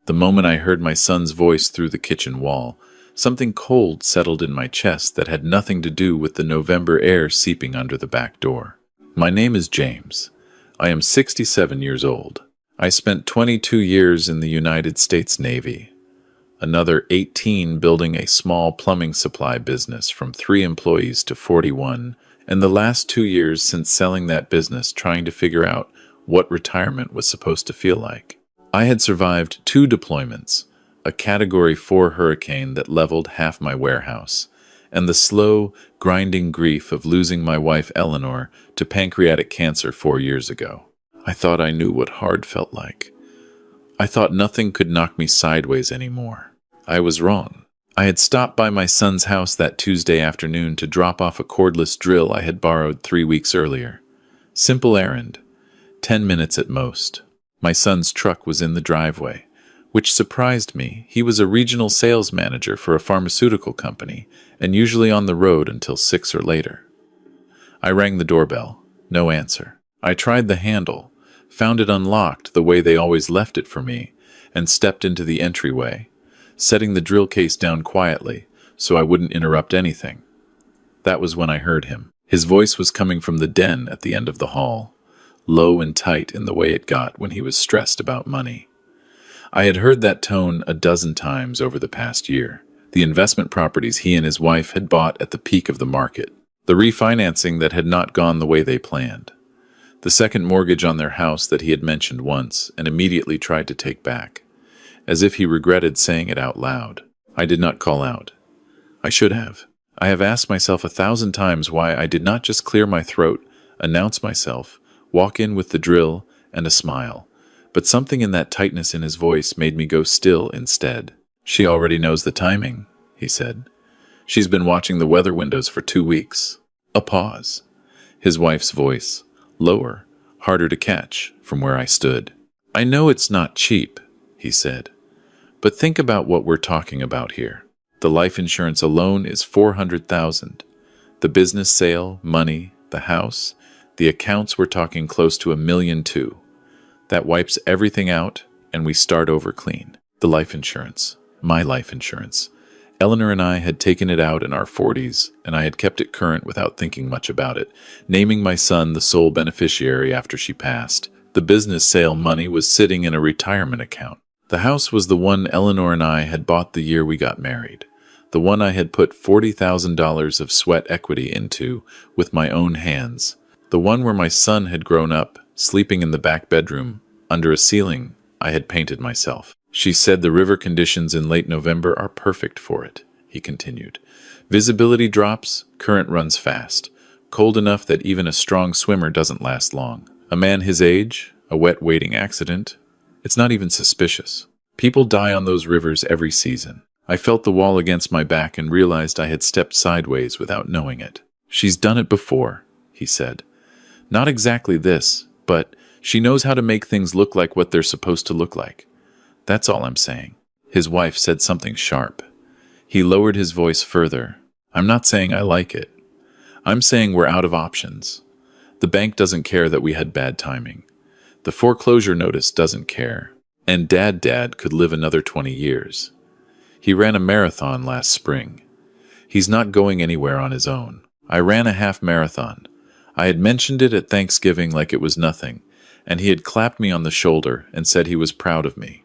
The moment I heard my son's voice through the kitchen wall, something cold settled in my chest that had nothing to do with the November air seeping under the back door. My name is James. I am 67 years old. I spent 22 years in the United States Navy, another 18 building a small plumbing supply business from 3 employees to 41, and the last 2 years since selling that business trying to figure out what retirement was supposed to feel like. I had survived 2 deployments, a Category 4 hurricane that leveled half my warehouse, and the slow, grinding grief of losing my wife Eleanor to pancreatic cancer 4 years ago. I thought I knew what hard felt like. I thought nothing could knock me sideways anymore. I was wrong. I had stopped by my son's house that Tuesday afternoon to drop off a cordless drill I had borrowed 3 weeks earlier. Simple errand, 10 minutes at most. My son's truck was in the driveway, which surprised me. He was a regional sales manager for a pharmaceutical company and usually on the road until 6 or later. I rang the doorbell. No answer. I tried the handle, found it unlocked the way they always left it for me, and stepped into the entryway, setting the drill case down quietly so I wouldn't interrupt anything. That was when I heard him. His voice was coming from the den at the end of the hall, low and tight in the way it got when he was stressed about money. I had heard that tone a dozen times over the past year. The investment properties he and his wife had bought at the peak of the market, the refinancing that had not gone the way they planned, the second mortgage on their house that he had mentioned once and immediately tried to take back, as if he regretted saying it out loud. I did not call out. I should have. I have asked myself 1,000 times why I did not just clear my throat, announce myself, walk in with the drill and a smile, but something in that tightness in his voice made me go still instead. She already knows the timing, he said. She's been watching the weather windows for 2 weeks. A pause. His wife's voice, lower, harder to catch from where I stood. I know it's not cheap, he said, but think about what we're talking about here. The life insurance alone is $400,000. The business sale, money, the house, the accounts, we're talking close to $1 million too. That wipes everything out and we start over clean. The life insurance, my life insurance. Eleanor and I had taken it out in our 40s, and I had kept it current without thinking much about it, naming my son the sole beneficiary after she passed. The business sale money was sitting in a retirement account. The house was the one Eleanor and I had bought the year we got married, the one I had put $40,000 of sweat equity into with my own hands, the one where my son had grown up, sleeping in the back bedroom, under a ceiling I had painted myself. She said the river conditions in late November are perfect for it, he continued. Visibility drops, current runs fast, cold enough that even a strong swimmer doesn't last long. A man his age, a wet wading accident, it's not even suspicious. People die on those rivers every season. I felt the wall against my back and realized I had stepped sideways without knowing it. She's done it before, he said. Not exactly this, but she knows how to make things look like what they're supposed to look like. That's all I'm saying. His wife said something sharp. He lowered his voice further. I'm not saying I like it. I'm saying we're out of options. The bank doesn't care that we had bad timing. The foreclosure notice doesn't care. And Dad could live another 20 years. He ran a marathon last spring. He's not going anywhere on his own. I ran a half marathon. I had mentioned it at Thanksgiving like it was nothing, and he had clapped me on the shoulder and said he was proud of me.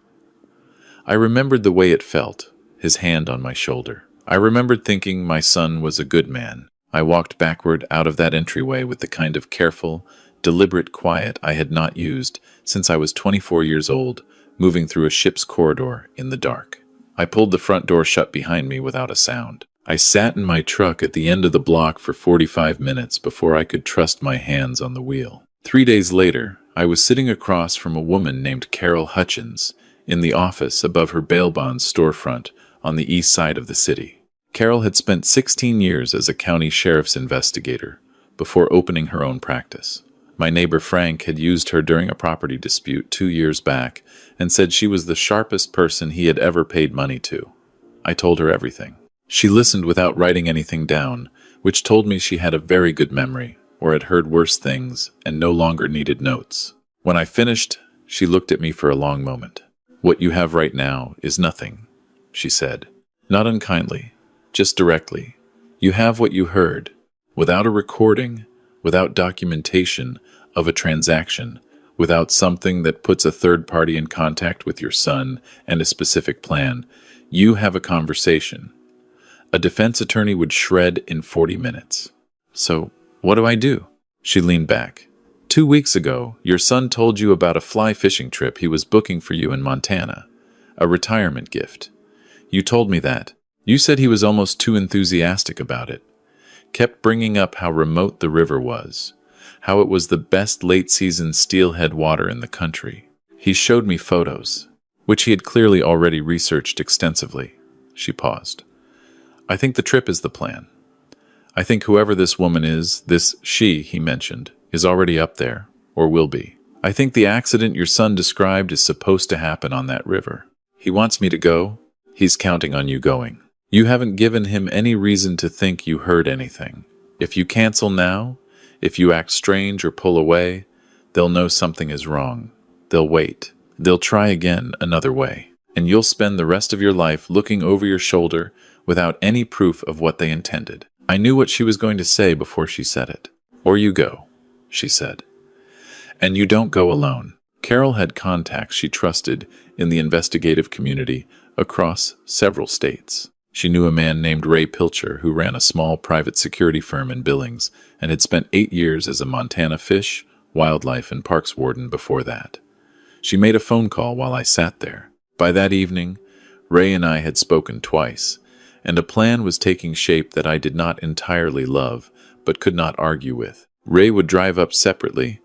I remembered the way it felt, his hand on my shoulder. I remembered thinking my son was a good man. I walked backward out of that entryway with the kind of careful, deliberate quiet I had not used since I was 24 years old, moving through a ship's corridor in the dark. I pulled the front door shut behind me without a sound. I sat in my truck at the end of the block for 45 minutes before I could trust my hands on the wheel. 3 days later, I was sitting across from a woman named Carol Hutchins in the office above her bail bonds storefront on the east side of the city. Carol had spent 16 years as a county sheriff's investigator before opening her own practice. My neighbor Frank had used her during a property dispute 2 years back and said she was the sharpest person he had ever paid money to. I told her everything. She listened without writing anything down, which told me she had a very good memory, or had heard worse things and no longer needed notes. When I finished, she looked at me for a long moment. "What you have right now is nothing," she said. Not unkindly, just directly. You have what you heard, without a recording, without documentation of a transaction, without something that puts a third party in contact with your son and a specific plan. You have a conversation. A defense attorney would shred in 40 minutes. So, what do I do? She leaned back. 2 weeks ago, your son told you about a fly fishing trip he was booking for you in Montana. A retirement gift. You told me that. You said he was almost too enthusiastic about it. Kept bringing up how remote the river was. How it was the best late-season steelhead water in the country. He showed me photos, which he had clearly already researched extensively. She paused. I think the trip is the plan. I think whoever this woman is, this she he mentioned, is already up there, or will be. I think the accident your son described is supposed to happen on that river. He wants me to go. He's counting on you going. You haven't given him any reason to think you heard anything. If you cancel now, if you act strange or pull away, they'll know something is wrong. They'll wait. They'll try again another way. And you'll spend the rest of your life looking over your shoulder without any proof of what they intended. I knew what she was going to say before she said it. Or you go, she said. And you don't go alone. Carol had contacts she trusted in the investigative community across several states. She knew a man named Ray Pilcher who ran a small private security firm in Billings and had spent 8 years as a Montana fish, wildlife, and parks warden before that. She made a phone call while I sat there. By that evening, Ray and I had spoken twice, and a plan was taking shape that I did not entirely love, but could not argue with. Ray would drive up separately,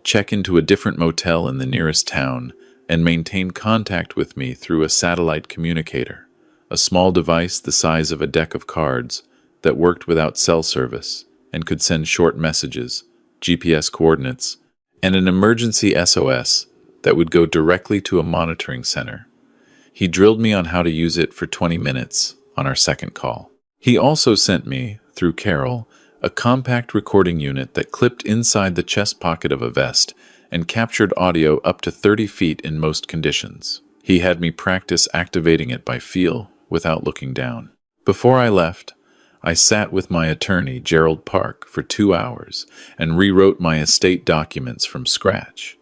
check into a different motel in the nearest town, and maintain contact with me through a satellite communicator, a small device the size of a deck of cards that worked without cell service and could send short messages, GPS coordinates, and an emergency SOS that would go directly to a monitoring center. He drilled me on how to use it for 20 minutes on our second call. He also sent me, through Carol, a compact recording unit that clipped inside the chest pocket of a vest and captured audio up to 30 feet in most conditions. He had me practice activating it by feel without looking down. Before I left, I sat with my attorney, Gerald Park, for 2 hours and rewrote my estate documents from scratch.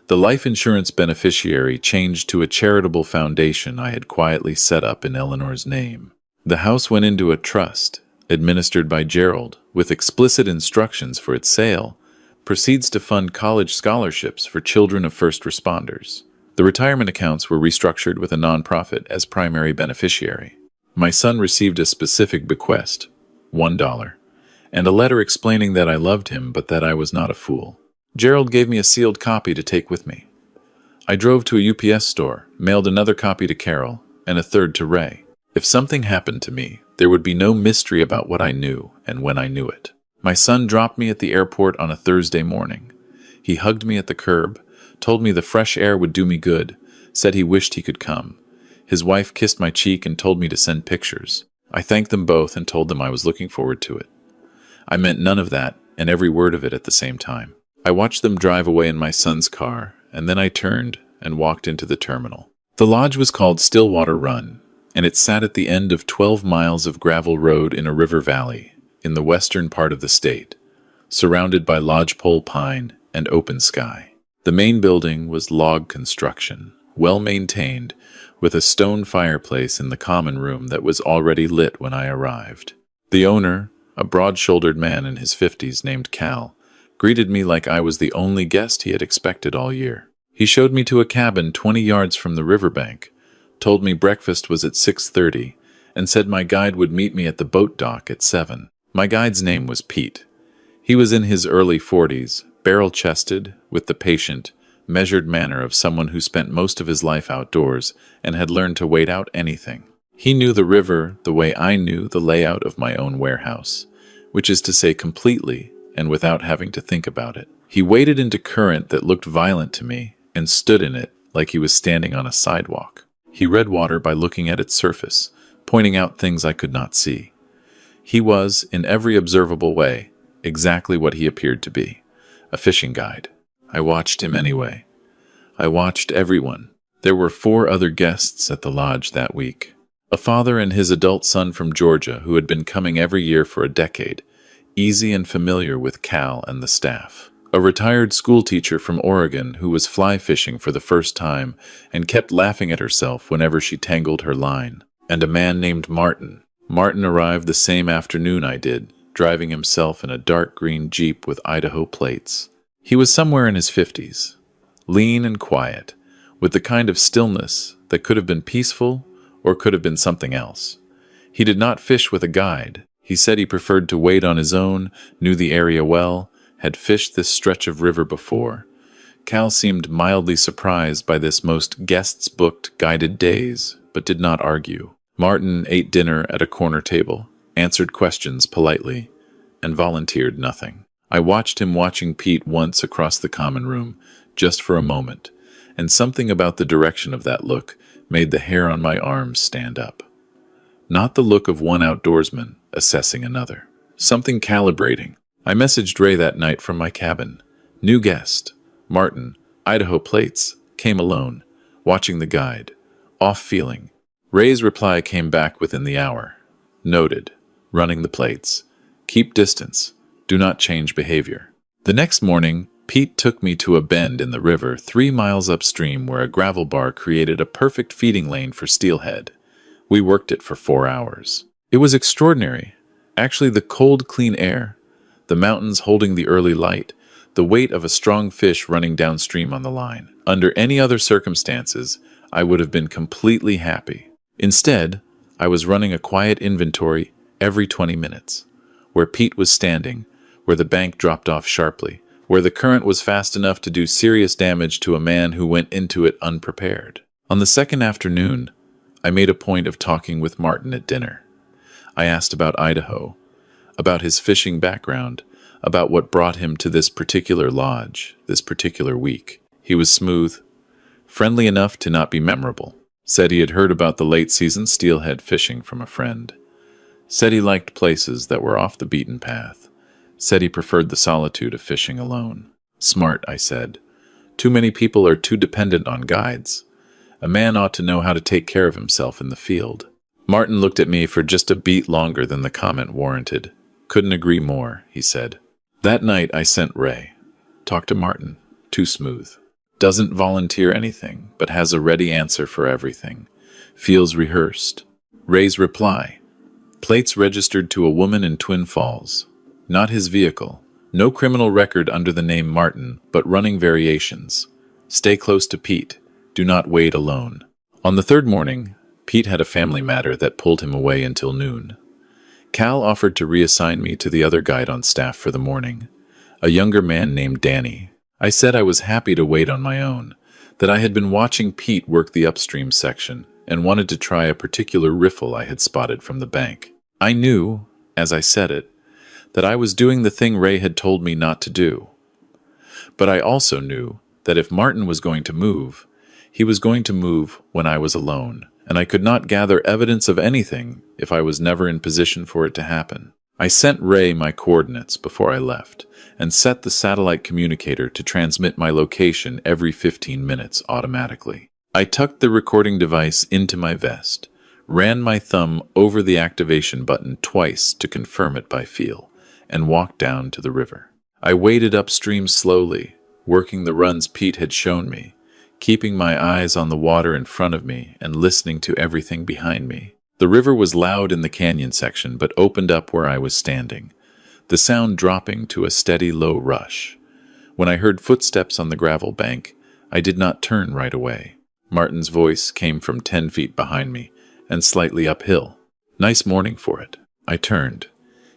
The life insurance beneficiary changed to a charitable foundation I had quietly set up in Eleanor's name. The house went into a trust, administered by Gerald, with explicit instructions for its sale, proceeds to fund college scholarships for children of first responders. The retirement accounts were restructured with a nonprofit as primary beneficiary. My son received a specific bequest, $1, and a letter explaining that I loved him but that I was not a fool. Gerald gave me a sealed copy to take with me. I drove to a UPS store, mailed another copy to Carol, and a third to Ray. If something happened to me, there would be no mystery about what I knew and when I knew it. My son dropped me at the airport on a Thursday morning. He hugged me at the curb, told me the fresh air would do me good, said he wished he could come. His wife kissed my cheek and told me to send pictures. I thanked them both and told them I was looking forward to it. I meant none of that and every word of it at the same time. I watched them drive away in my son's car, and then I turned and walked into the terminal. The lodge was called Stillwater Run, and it sat at the end of 12 miles of gravel road in a river valley in the western part of the state, surrounded by lodgepole pine and open sky. The main building was log construction, well maintained, with a stone fireplace in the common room that was already lit when I arrived. The owner, a broad-shouldered man in his 50s named Cal, greeted me like I was the only guest he had expected all year. He showed me to a cabin 20 yards from the riverbank, told me breakfast was at 6:30, and said my guide would meet me at the boat dock at 7. My guide's name was Pete. He was in his early 40s, barrel-chested, with the patient, measured manner of someone who spent most of his life outdoors and had learned to wait out anything. He knew the river the way I knew the layout of my own warehouse, which is to say completely and without having to think about it. He waded into current that looked violent to me and stood in it like he was standing on a sidewalk. He read water by looking at its surface, pointing out things I could not see. He was, in every observable way, exactly what he appeared to be, a fishing guide. I watched him anyway. I watched everyone. There were 4 other guests at the lodge that week. A father and his adult son from Georgia who had been coming every year for a decade, easy and familiar with Cal and the staff. A retired schoolteacher from Oregon who was fly fishing for the first time and kept laughing at herself whenever she tangled her line. And a man named Martin. Martin arrived the same afternoon I did, driving himself in a dark green Jeep with Idaho plates. He was somewhere in his 50s, lean and quiet, with the kind of stillness that could have been peaceful or could have been something else. He did not fish with a guide. He said he preferred to wade on his own, knew the area well, had fished this stretch of river before. Cal seemed mildly surprised by this most guests-booked guided days, but did not argue. Martin ate dinner at a corner table, answered questions politely, and volunteered nothing. I watched him watching Pete once across the common room, just for a moment, and something about the direction of that look made the hair on my arms stand up. Not the look of one outdoorsman assessing another. Something calibrating. I messaged Ray that night from my cabin. New guest, Martin, Idaho plates, came alone, watching the guide, off feeling. Ray's reply came back within the hour. Noted, running the plates. Keep distance. Do not change behavior. The next morning, Pete took me to a bend in the river 3 miles upstream where a gravel bar created a perfect feeding lane for steelhead. We worked it for 4 hours. It was extraordinary. Actually, the cold, clean air, the mountains holding the early light, the weight of a strong fish running downstream on the line. Under any other circumstances, I would have been completely happy. Instead, I was running a quiet inventory every 20 minutes, where Pete was standing, where the bank dropped off sharply, where the current was fast enough to do serious damage to a man who went into it unprepared. On the second afternoon, I made a point of talking with Martin at dinner. I asked about Idaho, about his fishing background, about what brought him to this particular lodge, this particular week. He was smooth, friendly enough to not be memorable. Said he had heard about the late-season steelhead fishing from a friend. Said he liked places that were off the beaten path. Said he preferred the solitude of fishing alone. Smart, I said. Too many people are too dependent on guides. A man ought to know how to take care of himself in the field. Martin looked at me for just a beat longer than the comment warranted. Couldn't agree more, he said. That night I sent Ray. Talk to Martin. Too smooth. Doesn't volunteer anything, but has a ready answer for everything. Feels rehearsed. Ray's reply. Plates registered to a woman in Twin Falls. Not his vehicle. No criminal record under the name Martin, but running variations. Stay close to Pete. Do not wade alone. On the third morning, Pete had a family matter that pulled him away until noon. Cal offered to reassign me to the other guide on staff for the morning, a younger man named Danny. I said I was happy to wait on my own, that I had been watching Pete work the upstream section and wanted to try a particular riffle I had spotted from the bank. I knew, as I said it, that I was doing the thing Ray had told me not to do. But I also knew that if Martin was going to move, he was going to move when I was alone, and I could not gather evidence of anything if I was never in position for it to happen. I sent Ray my coordinates before I left, and set the satellite communicator to transmit my location every 15 minutes automatically. I tucked the recording device into my vest, ran my thumb over the activation button twice to confirm it by feel, and walked down to the river. I waded upstream slowly, working the runs Pete had shown me, keeping my eyes on the water in front of me and listening to everything behind me. The river was loud in the canyon section, but opened up where I was standing, the sound dropping to a steady low rush. When I heard footsteps on the gravel bank, I did not turn right away. Martin's voice came from 10 feet behind me and slightly uphill. Nice morning for it. I turned,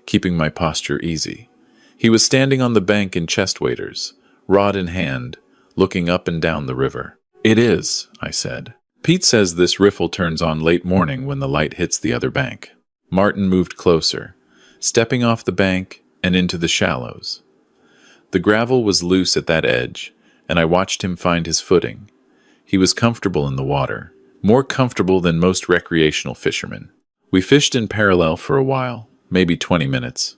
keeping my posture easy. He was standing on the bank in chest waders, rod in hand, looking up and down the river. It is, I said. Pete says this riffle turns on late morning when the light hits the other bank. Martin moved closer, stepping off the bank and into the shallows. The gravel was loose at that edge, and I watched him find his footing. He was comfortable in the water, more comfortable than most recreational fishermen. We fished in parallel for a while, maybe 20 minutes,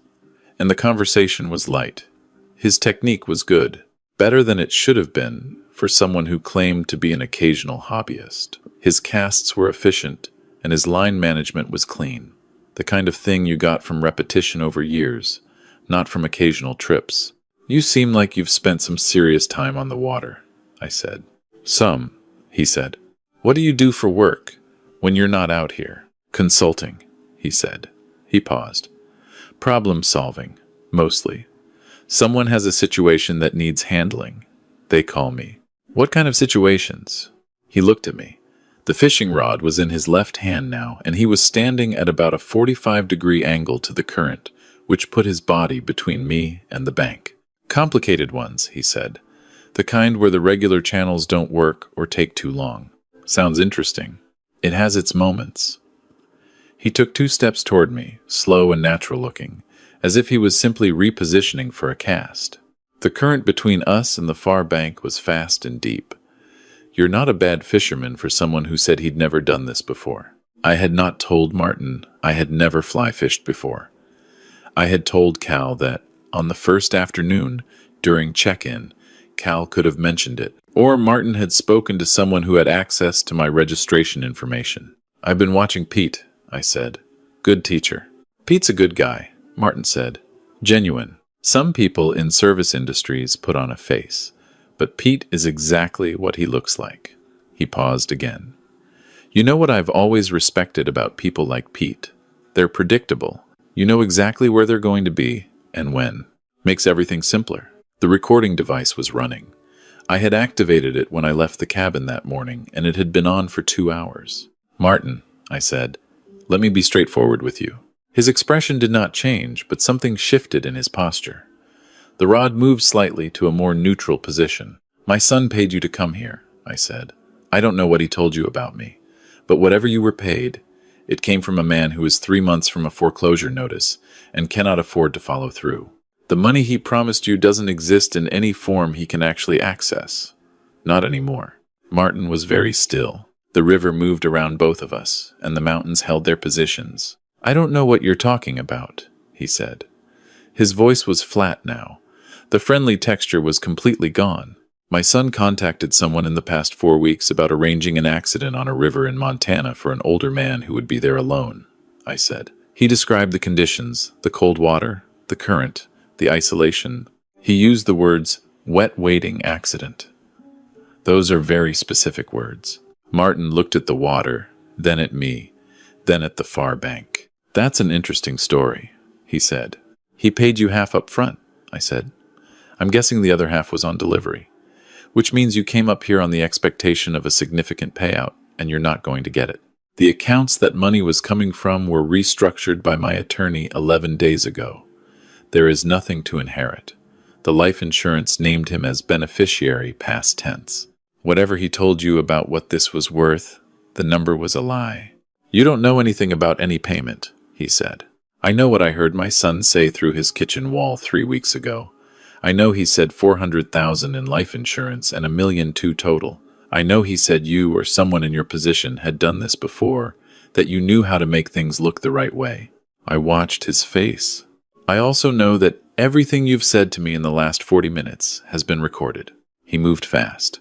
and the conversation was light. His technique was good, better than it should have been for someone who claimed to be an occasional hobbyist. His casts were efficient, and his line management was clean. The kind of thing you got from repetition over years, not from occasional trips. "You seem like you've spent some serious time on the water," I said. "Some," he said. "What do you do for work when you're not out here?" "Consulting," he said. He paused. "Problem solving, mostly. Someone has a situation that needs handling. They call me." "What kind of situations?" He looked at me. The fishing rod was in his left hand now, and he was standing at about a 45-degree angle to the current, which put his body between me and the bank. "Complicated ones," he said. "The kind where the regular channels don't work or take too long." "Sounds interesting." "It has its moments." He took 2 steps toward me, slow and natural-looking, as if he was simply repositioning for a cast. The current between us and the far bank was fast and deep. "You're not a bad fisherman for someone who said he'd never done this before." I had not told Martin I had never fly-fished before. I had told Cal that, on the first afternoon, during check-in, Cal could have mentioned it, or Martin had spoken to someone who had access to my registration information. "I've been watching Pete," I said. "Good teacher." "Pete's a good guy," Martin said. "Genuine. Some people in service industries put on a face, but Pete is exactly what he looks like." He paused again. "You know what I've always respected about people like Pete? They're predictable. You know exactly where they're going to be and when. Makes everything simpler." The recording device was running. I had activated it when I left the cabin that morning, and it had been on for 2 hours. "Martin," I said, "let me be straightforward with you." His expression did not change, but something shifted in his posture. The rod moved slightly to a more neutral position. "My son paid you to come here," I said. "I don't know what he told you about me, but whatever you were paid, it came from a man who is 3 months from a foreclosure notice and cannot afford to follow through. The money he promised you doesn't exist in any form he can actually access. Not anymore." Martin was very still. The river moved around both of us, and the mountains held their positions. "I don't know what you're talking about," he said. His voice was flat now. The friendly texture was completely gone. "My son contacted someone in the past 4 weeks about arranging an accident on a river in Montana for an older man who would be there alone," I said. He described the conditions, the cold water, the current, the isolation. He used the words, "wet waiting accident." Those are very specific words. Martin looked at the water, then at me, then at the far bank. "That's an interesting story," he said. "He paid you half up front," I said. "I'm guessing the other half was on delivery, which means you came up here on the expectation of a significant payout, and you're not going to get it." "The accounts that money was coming from were restructured by my attorney 11 days ago. There is nothing to inherit. The life insurance named him as beneficiary past tense. Whatever he told you about what this was worth, the number was a lie." "You don't know anything about any payment," he said. "I know what I heard my son say through his kitchen wall 3 weeks ago. I know he said 400,000 in life insurance and 1.2 million total. I know he said you or someone in your position had done this before, that you knew how to make things look the right way." I watched his face. "I also know that everything you've said to me in the last 40 minutes has been recorded." He moved fast.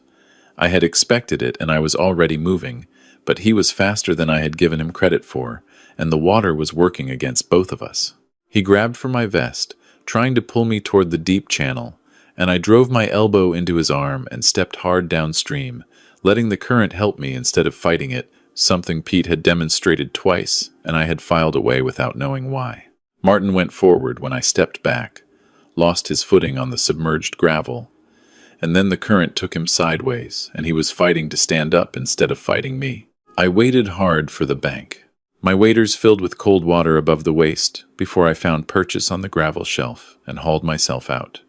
I had expected it, and I was already moving, but he was faster than I had given him credit for, and the water was working against both of us. He grabbed for my vest, trying to pull me toward the deep channel, and I drove my elbow into his arm and stepped hard downstream, letting the current help me instead of fighting it, something Pete had demonstrated twice, and I had filed away without knowing why. Martin went forward when I stepped back, lost his footing on the submerged gravel, and then the current took him sideways, and he was fighting to stand up instead of fighting me. I waited hard for the bank. My waders filled with cold water above the waist before I found purchase on the gravel shelf and hauled myself out.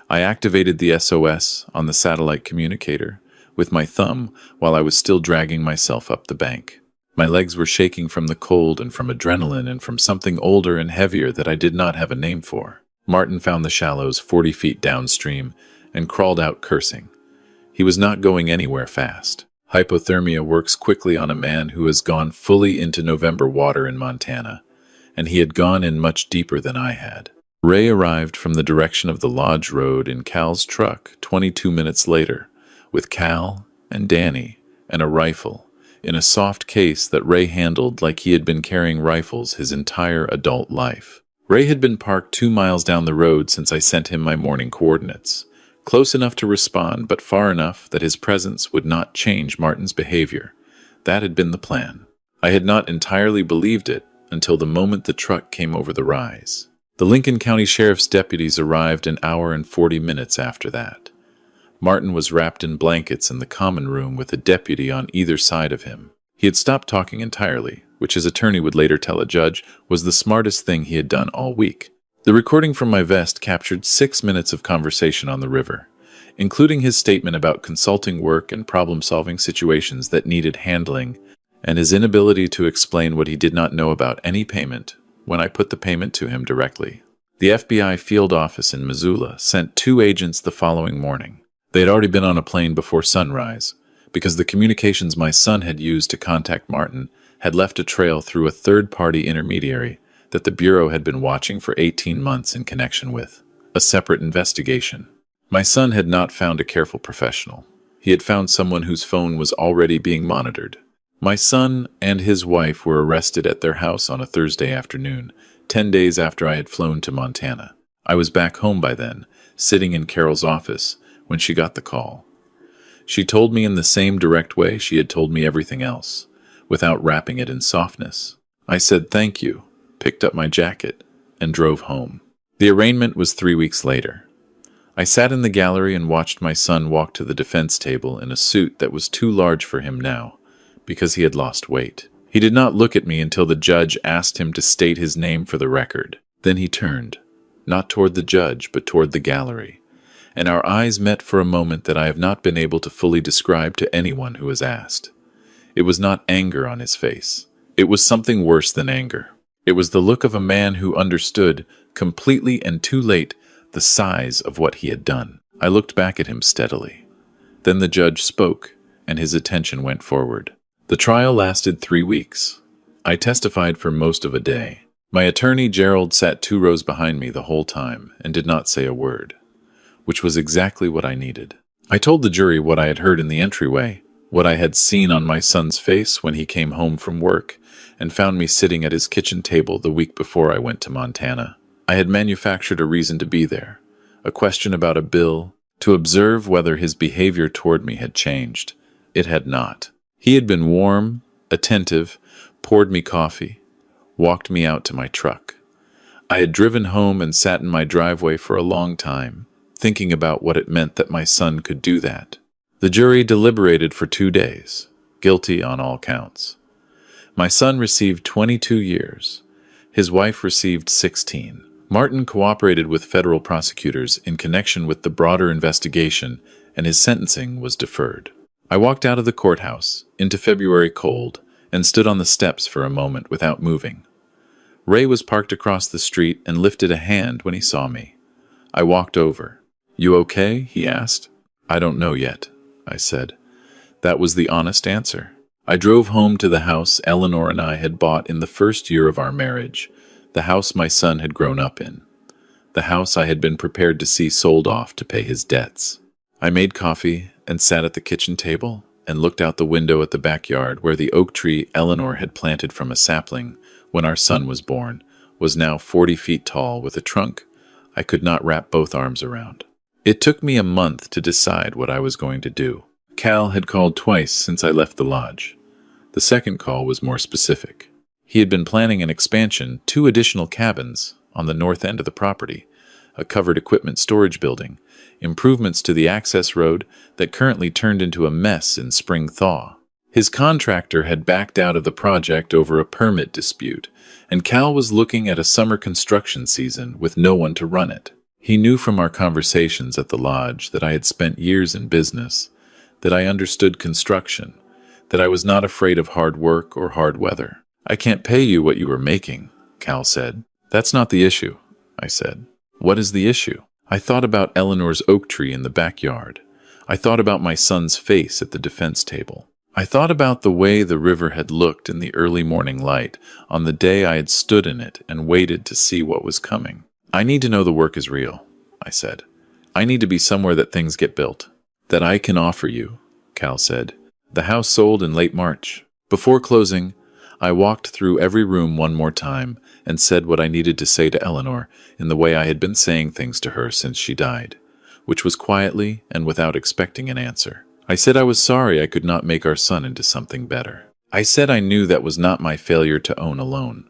I activated the SOS on the satellite communicator with my thumb while I was still dragging myself up the bank. My legs were shaking from the cold and from adrenaline and from something older and heavier that I did not have a name for. Martin found the shallows 40 feet downstream and crawled out cursing. He was not going anywhere fast. Hypothermia works quickly on a man who has gone fully into November water in Montana, and he had gone in much deeper than I had. Ray arrived from the direction of the Lodge Road in Cal's truck 22 minutes later, with Cal and Danny and a rifle, in a soft case that Ray handled like he had been carrying rifles his entire adult life. Ray had been parked 2 miles down the road since I sent him my morning coordinates, close enough to respond but far enough that his presence would not change Martin's behavior. That had been the plan. I had not entirely believed it until the moment the truck came over the rise. The Lincoln County Sheriff's deputies arrived an hour and 40 minutes after that. Martin was wrapped in blankets in the common room with a deputy on either side of him. He had stopped talking entirely, which his attorney would later tell a judge was the smartest thing he had done all week. The recording from my vest captured 6 minutes of conversation on the river, including his statement about consulting work and problem-solving situations that needed handling, and his inability to explain what he did not know about any payment when I put the payment to him directly. The FBI field office in Missoula sent 2 agents the following morning. They had already been on a plane before sunrise, because the communications my son had used to contact Martin had left a trail through a third-party intermediary that the Bureau had been watching for 18 months in connection with a separate investigation. My son had not found a careful professional. He had found someone whose phone was already being monitored. My son and his wife were arrested at their house on a Thursday afternoon, 10 days after I had flown to Montana. I was back home by then, sitting in Carol's office, when she got the call. She told me in the same direct way she had told me everything else, without wrapping it in softness. I said thank you, picked up my jacket, and drove home. The arraignment was 3 weeks later. I sat in the gallery and watched my son walk to the defense table in a suit that was too large for him now, because he had lost weight. He did not look at me until the judge asked him to state his name for the record. Then he turned, not toward the judge, but toward the gallery, and our eyes met for a moment that I have not been able to fully describe to anyone who has asked. It was not anger on his face. It was something worse than anger. It was the look of a man who understood, completely and too late, the size of what he had done. I looked back at him steadily. Then the judge spoke, and his attention went forward. The trial lasted 3 weeks. I testified for most of a day. My attorney, Gerald, sat 2 rows behind me the whole time and did not say a word, which was exactly what I needed. I told the jury what I had heard in the entryway, what I had seen on my son's face when he came home from work and found me sitting at his kitchen table the week before I went to Montana. I had manufactured a reason to be there, a question about a bill, to observe whether his behavior toward me had changed. It had not. He had been warm, attentive, poured me coffee, walked me out to my truck. I had driven home and sat in my driveway for a long time, thinking about what it meant that my son could do that. The jury deliberated for 2 days, guilty on all counts. My son received 22 years. His wife received 16. Martin cooperated with federal prosecutors in connection with the broader investigation, and his sentencing was deferred. I walked out of the courthouse, into February cold, and stood on the steps for a moment without moving. Ray was parked across the street and lifted a hand when he saw me. I walked over. "You okay?" he asked. "I don't know yet," I said. That was the honest answer. I drove home to the house Eleanor and I had bought in the first year of our marriage, the house my son had grown up in, the house I had been prepared to see sold off to pay his debts. I made coffee and sat at the kitchen table and looked out the window at the backyard where the oak tree Eleanor had planted from a sapling when our son was born was now 40 feet tall with a trunk I could not wrap both arms around. It took me a month to decide what I was going to do. Cal had called twice since I left the lodge. The second call was more specific. He had been planning an expansion, 2 additional cabins on the north end of the property, a covered equipment storage building, improvements to the access road that currently turned into a mess in spring thaw. His contractor had backed out of the project over a permit dispute, and Cal was looking at a summer construction season with no one to run it. He knew from our conversations at the lodge that I had spent years in business, that I understood construction, that I was not afraid of hard work or hard weather. "I can't pay you what you were making," Cal said. "That's not the issue," I said. "What is the issue?" I thought about Eleanor's oak tree in the backyard. I thought about my son's face at the defense table. I thought about the way the river had looked in the early morning light on the day I had stood in it and waited to see what was coming. "I need to know the work is real," I said. "I need to be somewhere that things get built." that I can offer you, Cal said. The house sold in late March. Before closing, I walked through every room one more time and said what I needed to say to Eleanor in the way I had been saying things to her since she died, which was quietly and without expecting an answer. I said I was sorry I could not make our son into something better. I said I knew that was not my failure to own alone.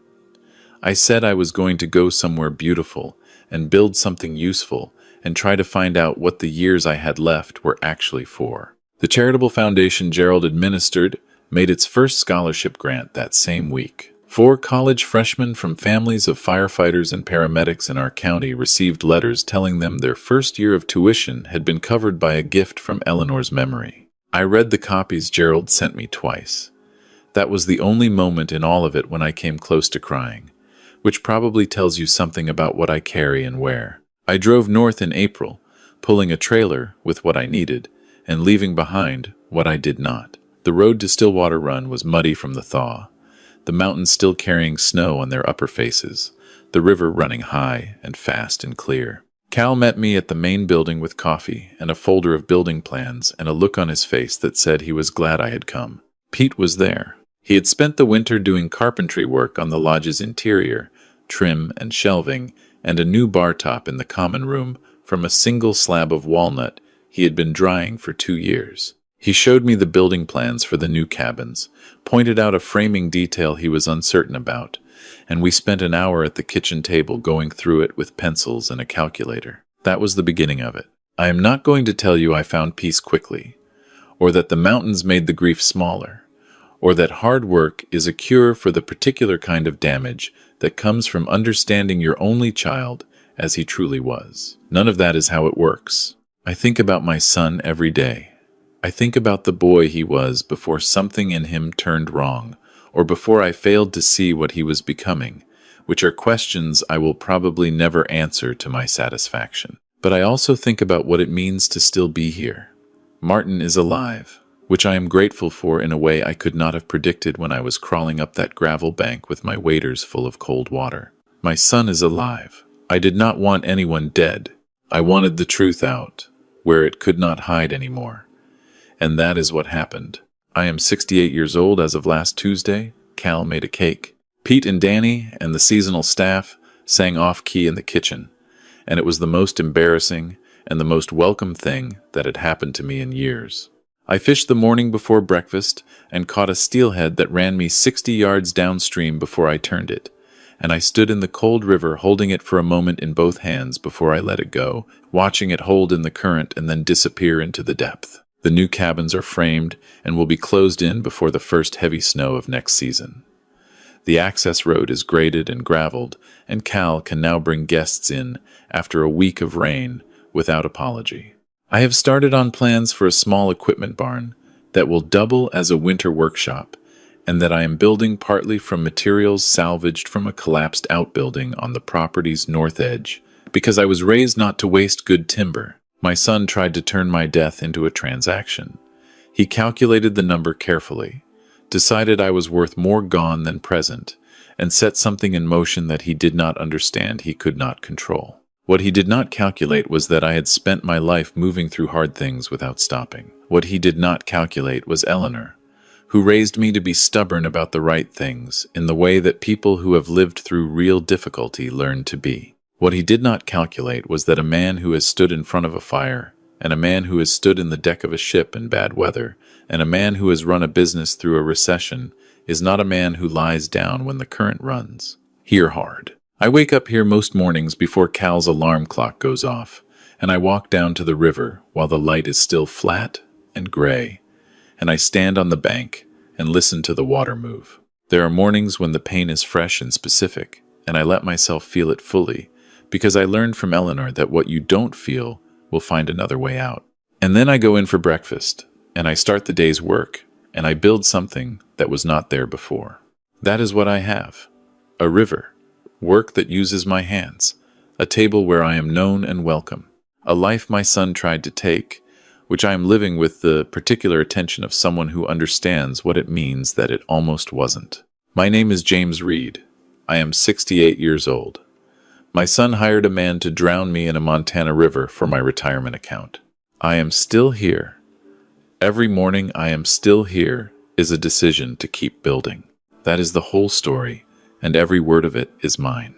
I said I was going to go somewhere beautiful and build something useful and try to find out what the years I had left were actually for. The charitable foundation Gerald administered made its first scholarship grant that same week. 4 college freshmen from families of firefighters and paramedics in our county received letters telling them their first year of tuition had been covered by a gift from Eleanor's memory. I read the copies Gerald sent me twice. That was the only moment in all of it when I came close to crying, which probably tells you something about what I carry and wear. I drove north in April, pulling a trailer with what I needed and leaving behind what I did not. The road to Stillwater Run was muddy from the thaw, the mountains still carrying snow on their upper faces, the river running high and fast and clear. Cal met me at the main building with coffee and a folder of building plans and a look on his face that said he was glad I had come. Pete was there. He had spent the winter doing carpentry work on the lodge's interior, trim and shelving, and a new bar top in the common room from a single slab of walnut he had been drying for 2 years. He showed me the building plans for the new cabins, pointed out a framing detail he was uncertain about, and we spent an hour at the kitchen table going through it with pencils and a calculator. That was the beginning of it. I am not going to tell you I found peace quickly, or that the mountains made the grief smaller, or that hard work is a cure for the particular kind of damage that comes from understanding your only child as he truly was. None of that is how it works. I think about my son every day. I think about the boy he was before something in him turned wrong, or before I failed to see what he was becoming, which are questions I will probably never answer to my satisfaction. But I also think about what it means to still be here. Martin is alive, which I am grateful for in a way I could not have predicted when I was crawling up that gravel bank with my waders full of cold water. My son is alive. I did not want anyone dead. I wanted the truth out, where it could not hide anymore. And that is what happened. I am 68 years old as of last Tuesday. Cal made a cake. Pete and Danny and the seasonal staff sang off-key in the kitchen, and it was the most embarrassing and the most welcome thing that had happened to me in years. I fished the morning before breakfast and caught a steelhead that ran me 60 yards downstream before I turned it, and I stood in the cold river holding it for a moment in both hands before I let it go, watching it hold in the current and then disappear into the depth. The new cabins are framed and will be closed in before the first heavy snow of next season. The access road is graded and graveled, and Cal can now bring guests in after a week of rain without apology. I have started on plans for a small equipment barn that will double as a winter workshop, and that I am building partly from materials salvaged from a collapsed outbuilding on the property's north edge, because I was raised not to waste good timber. My son tried to turn my death into a transaction. He calculated the number carefully, decided I was worth more gone than present, and set something in motion that he did not understand he could not control. What he did not calculate was that I had spent my life moving through hard things without stopping. What he did not calculate was Eleanor, who raised me to be stubborn about the right things in the way that people who have lived through real difficulty learn to be. What he did not calculate was that a man who has stood in front of a fire, and a man who has stood in the deck of a ship in bad weather, and a man who has run a business through a recession is not a man who lies down when the current runs. Here hard. I wake up here most mornings before Cal's alarm clock goes off, and I walk down to the river while the light is still flat and gray, and I stand on the bank and listen to the water move. There are mornings when the pain is fresh and specific, and I let myself feel it fully, because I learned from Eleanor that what you don't feel will find another way out. And then I go in for breakfast, and I start the day's work, and I build something that was not there before. That is what I have. A river. Work that uses my hands. A table where I am known and welcome. A life my son tried to take, which I am living with the particular attention of someone who understands what it means that it almost wasn't. My name is James Reed. I am 68 years old. My son hired a man to drown me in a Montana river for my retirement account. I am still here. Every morning I am still here is a decision to keep building. That is the whole story, and every word of it is mine.